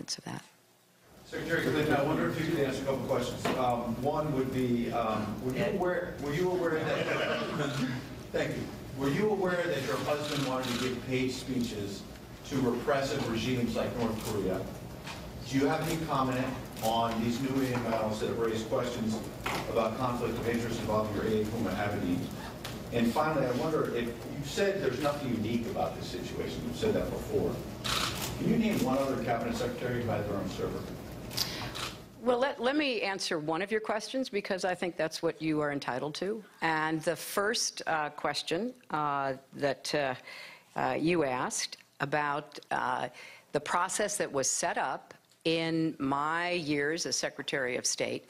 consequence of that. Secretary Clinton, I wonder if you could answer a couple of questions. One would be, were you aware that, thank you, were you aware that your husband wanted to give paid speeches to repressive regimes like North Korea? Do you have any comment on these new emails that have raised questions about conflict of interest involving your aide, Huma Abedin? And finally, I wonder if you said there's nothing unique about this situation. You've said that before. Can you name one other cabinet secretary who had their own server? Well, let me answer one of your questions, because I think that's what you are entitled to. And the first question that you asked about the process that was set up in my years as Secretary of State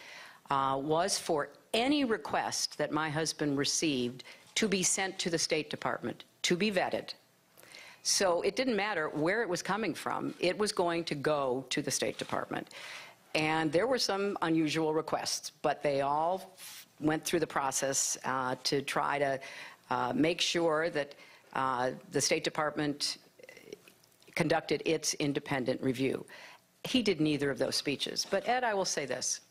was for any request that my husband received to be sent to the State Department, to be vetted. So it didn't matter where it was coming from, it was going to go to the State Department. And there were some unusual requests, but they all went through the process to try to make sure that the State Department conducted its independent review. He did neither of those speeches. But Ed, I will say this.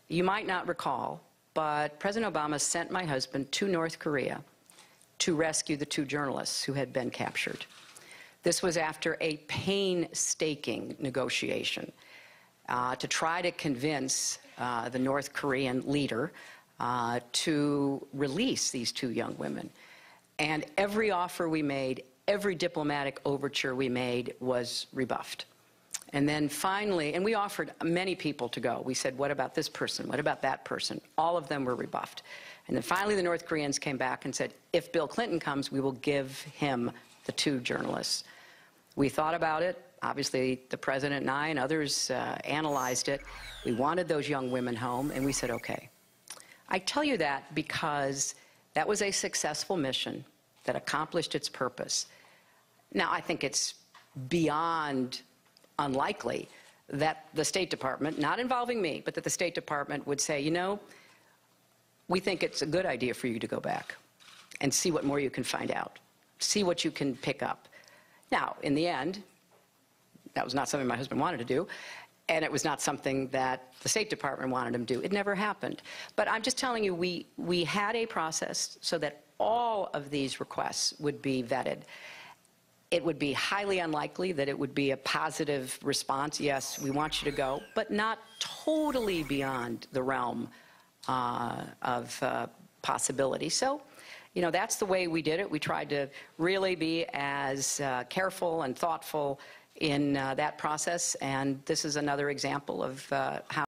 You might not recall, but President Obama sent my husband to North Korea to rescue the 2 journalists who had been captured. This was after a painstaking negotiation to try to convince the North Korean leader to release these 2 young women. And every offer we made, every diplomatic overture we made was rebuffed. And then finally, and we offered many people to go. We said, what about this person? What about that person? All of them were rebuffed. And then finally the North Koreans came back and said, if Bill Clinton comes, we will give him the 2 journalists. We thought about it. Obviously, the President and I and others analyzed it. We wanted those young women home, and we said, okay. I tell you that because that was a successful mission that accomplished its purpose. Now, I think it's beyond unlikely that the State Department, not involving me, but that the State Department would say, you know, we think it's a good idea for you to go back and see what more you can find out, see what you can pick up. Now, in the end, that was not something my husband wanted to do, and it was not something that the State Department wanted him to do. It never happened. But I'm just telling you, we had a process so that all of these requests would be vetted. It would be highly unlikely that it would be a positive response. Yes, we want you to go, but not totally beyond the realm of possibility. So, you know, that's the way we did it. We tried to really be as careful and thoughtful in that process, and this is another example of how